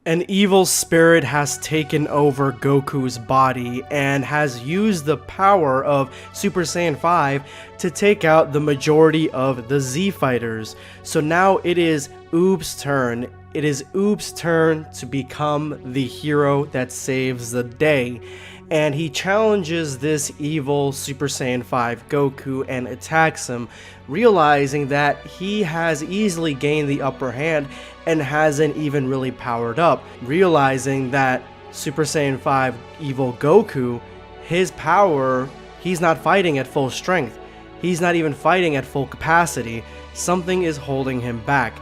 An evil spirit has taken over Goku's body and has used the power of Super Saiyan 5 to take out the majority of the Z fighters. So now it is Oob's turn. It is Oob's turn to become the hero that saves the day. And he challenges this evil Super Saiyan 5 Goku and attacks him, realizing that he has easily gained the upper hand and hasn't even really powered up. Realizing that Super Saiyan 5 evil Goku, his power, he's not fighting at full strength. He's not even fighting at full capacity. Something is holding him back.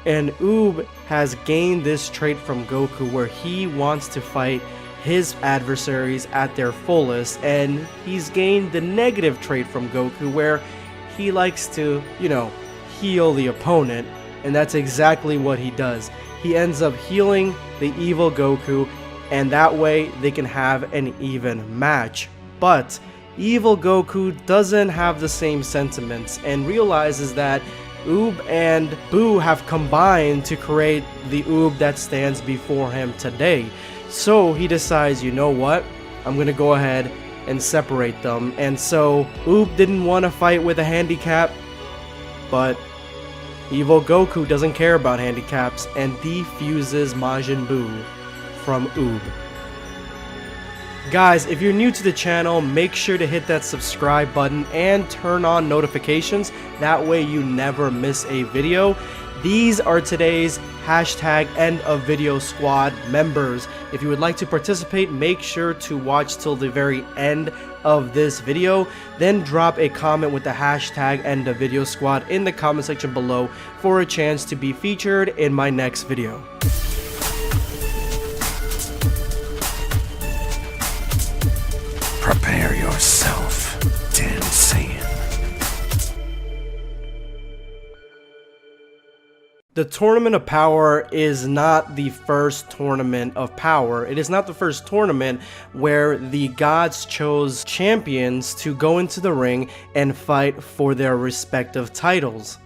And Oob has gained this trait from Goku where he wants to fight his adversaries at their fullest, and he's gained the negative trait from Goku where he likes to, heal the opponent, and that's exactly what he does. He ends up healing the evil Goku, and that way they can have an even match. But evil Goku doesn't have the same sentiments and realizes that Oob and Boo have combined to create the Oob that stands before him today. So he decides, you know what, I'm gonna go ahead and separate them. And so Oob didn't want to fight with a handicap, but evil Goku doesn't care about handicaps and defuses Majin Buu from Oob. Guys, if you're new to the channel, make sure to hit that subscribe button and turn on notifications. That way you never miss a video. These are today's hashtag end of video squad members. If you would like to participate, make sure to watch till the very end of this video. Then drop a comment with the hashtag end of video squad in the comment section below for a chance to be featured in my next video. Prepare yourself, Dan Saiyan. The Tournament of Power is not the first tournament of power. It is not the first tournament where the gods chose champions to go into the ring and fight for their respective titles.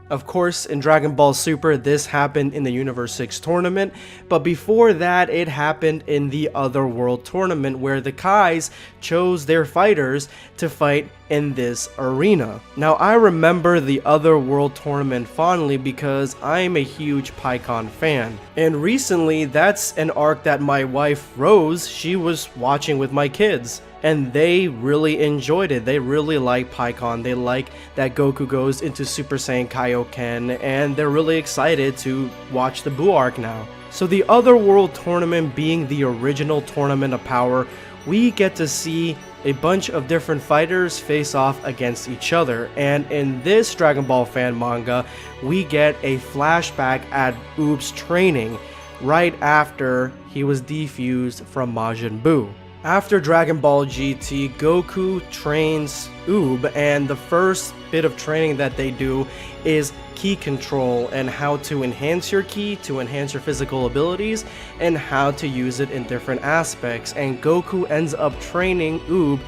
Of course, in Dragon Ball Super, this happened in the Universe 6 tournament, but before that, it happened in the Otherworld tournament where the Kais chose their fighters to fight in this arena. Now, I remember the Otherworld tournament fondly because I am a huge PyCon fan. And recently, that's an arc that my wife, Rose, she was watching with my kids. And they really enjoyed it. They really like PyCon. They like that Goku goes into Super Saiyan Kaioken, and they're really excited to watch the Buu arc now. So the Otherworld tournament being the original Tournament of Power, we get to see a bunch of different fighters face off against each other. And in this Dragon Ball fan manga, we get a flashback at Oob's training right after he was defused from Majin Buu. After Dragon Ball GT, Goku trains Oob, and the first bit of training that they do is ki control and how to enhance your ki, to enhance your physical abilities, and how to use it in different aspects. And Goku ends up training Oob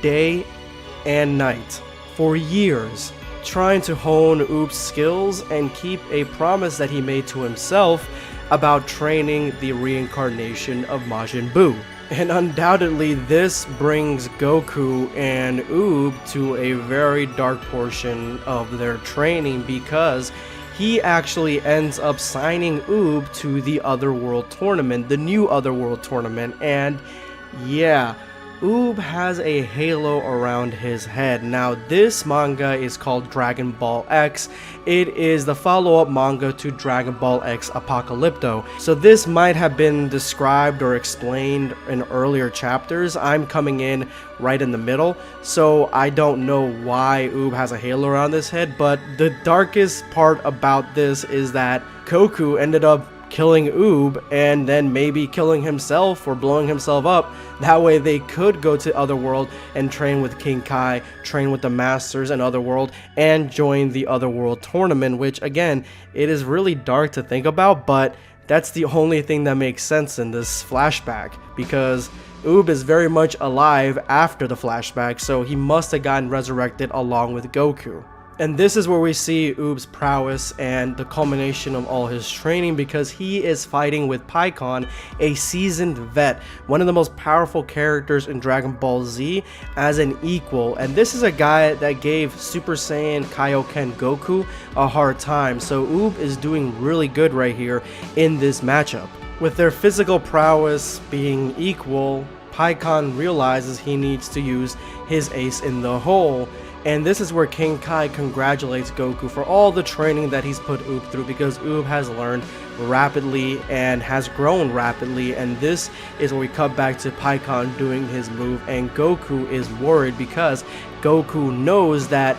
day and night for years, trying to hone Oob's skills and keep a promise that he made to himself about training the reincarnation of Majin Buu. And undoubtedly this brings Goku and Oob to a very dark portion of their training because he actually ends up signing Oob to the Otherworld tournament, the new Otherworld tournament, and yeah, Oob has a halo around his head. Now this manga is called Dragon Ball X. It is the follow-up manga to Dragon Ball X Apocalypto. So this might have been described or explained in earlier chapters. I'm coming in right in the middle, so I don't know why Oob has a halo around his head, but the darkest part about this is that Goku ended up killing Oob and then maybe killing himself or blowing himself up. That way they could go to Otherworld and train with King Kai, train with the Masters in Otherworld, and join the Otherworld tournament, which again, it is really dark to think about, but that's the only thing that makes sense in this flashback because Oob is very much alive after the flashback, so he must have gotten resurrected along with Goku. And this is where we see Oob's prowess and the culmination of all his training, because he is fighting with Pikkon, a seasoned vet, one of the most powerful characters in Dragon Ball Z, as an equal. And this is a guy that gave Super Saiyan Kaioken Goku a hard time, so Oob is doing really good right here in this matchup. With their physical prowess being equal, Pikkon realizes he needs to use his ace in the hole. And this is where King Kai congratulates Goku for all the training that he's put Oob through, because Oob has learned rapidly and has grown rapidly. And this is where we cut back to Pikkon doing his move, and Goku is worried because Goku knows that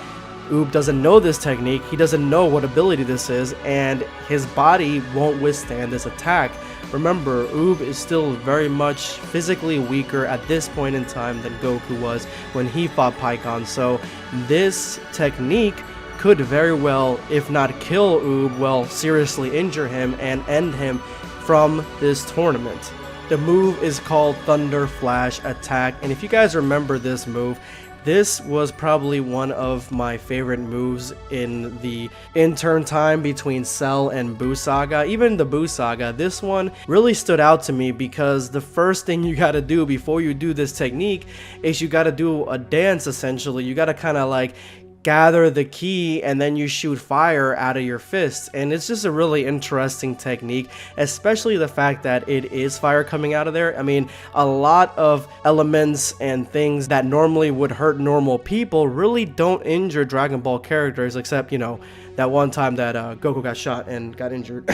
Oob doesn't know this technique, he doesn't know what ability this is, and his body won't withstand this attack. Remember, Oob is still very much physically weaker at this point in time than Goku was when he fought Pikkon, so this technique could very well, if not kill Oob, well, seriously injure him and end him from this tournament. The move is called Thunder Flash Attack, and if you guys remember this move, this was probably one of my favorite moves in the intern time between Cell and Buu Saga. Even the Buu Saga, this one really stood out to me because the first thing you gotta do before you do this technique is you gotta do a dance essentially. You gotta kind of like gather the ki and then you shoot fire out of your fists, and it's just a really interesting technique, especially the fact that it is fire coming out of there. I mean, a lot of elements and things that normally would hurt normal people really don't injure Dragon Ball characters, except, you know, that one time that Goku got shot and got injured.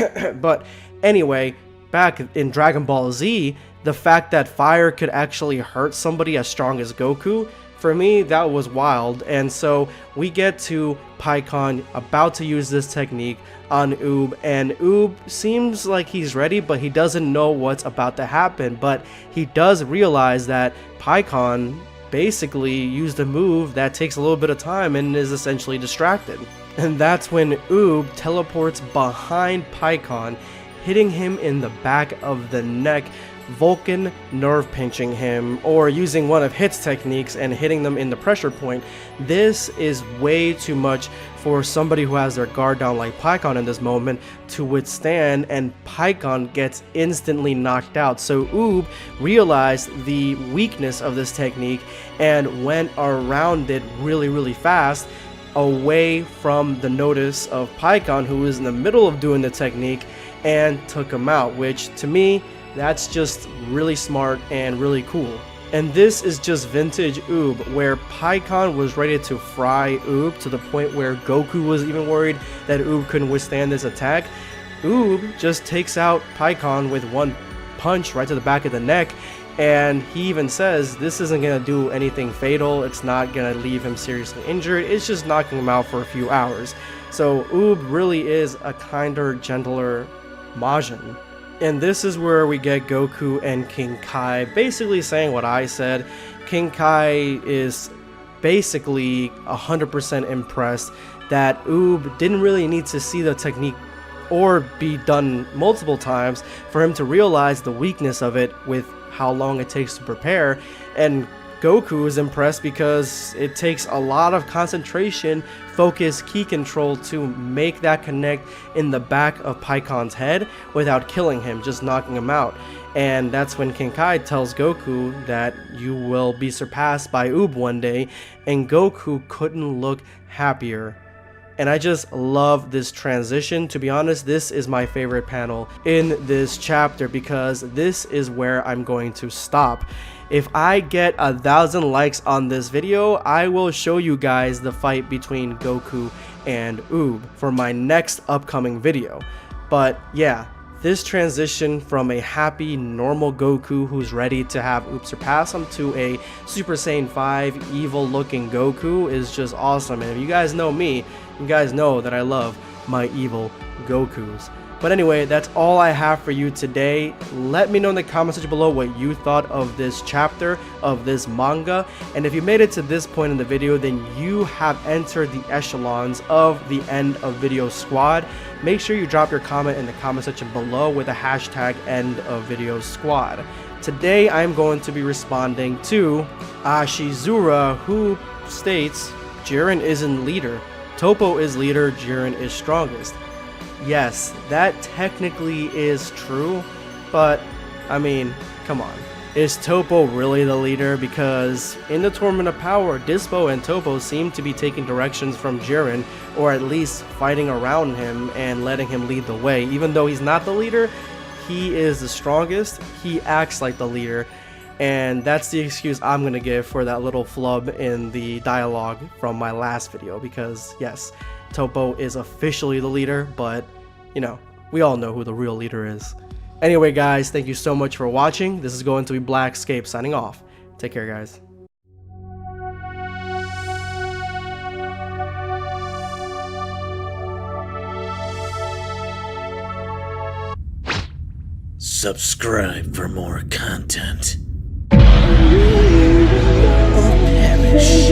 But anyway, back in Dragon Ball Z, the fact that fire could actually hurt somebody as strong as Goku, for me, that was wild. And so we get to Pikkon about to use this technique on Oob, and Oob seems like he's ready, but he doesn't know what's about to happen. But he does realize that Pikkon basically used a move that takes a little bit of time and is essentially distracted. And that's when Oob teleports behind Pikkon, hitting him in the back of the neck, Vulcan nerve pinching him, or using one of Hit's techniques and hitting them in the pressure point. This is way too much for somebody who has their guard down like Pikkon in this moment to withstand, and Pikkon gets instantly knocked out. So Oob realized the weakness of this technique and went around it really fast, away from the notice of Pikkon, who was in the middle of doing the technique, and took him out, which to me, that's just really smart and really cool. And this is just vintage Oob, where Pikkon was ready to fry Oob to the point where Goku was even worried that Oob couldn't withstand this attack. Oob just takes out Pikkon with one punch right to the back of the neck, and he even says this isn't going to do anything fatal, it's not going to leave him seriously injured, it's just knocking him out for a few hours. So Oob really is a kinder, gentler Majin. And this is where we get Goku and King Kai basically saying what I said. King Kai is basically 100% impressed that Oob didn't really need to see the technique or be done multiple times for him to realize the weakness of it with how long it takes to prepare. And Goku is impressed because it takes a lot of concentration, focus, ki control to make that connect in the back of Pikkon's head without killing him, just knocking him out. And that's when King Kai tells Goku that you will be surpassed by Oob one day, and Goku couldn't look happier. And I just love this transition. To be honest, this is my favorite panel in this chapter because this is where I'm going to stop. If I get 1,000 likes on this video, I will show you guys the fight between Goku and Oob for my next upcoming video. But yeah, this transition from a happy, normal Goku who's ready to have Oob surpass him to a Super Saiyan 5 evil-looking Goku is just awesome. And if you guys know me, you guys know that I love my evil Gokus. But anyway, that's all I have for you today. Let me know in the comment section below what you thought of this chapter, of this manga. And if you made it to this point in the video, then you have entered the echelons of the End of Video Squad. Make sure you drop your comment in the comment section below with the hashtag End of Video Squad. Today, I'm going to be responding to Ashizura, who states, Jiren isn't leader. Toppo is leader, Jiren is strongest. Yes, that technically is true, but I mean, come on. Is Toppo really the leader? Because in the Tournament of Power, Dispo and Toppo seem to be taking directions from Jiren, or at least fighting around him and letting him lead the way. Even though he's not the leader, he is the strongest, he acts like the leader, and that's the excuse I'm gonna give for that little flub in the dialogue from my last video, because yes, Toppo is officially the leader, but you know, we all know who the real leader is. Anyway guys, thank you so much for watching. This is going to be Blackscape signing off. Take care guys. Subscribe for more content. Or perish.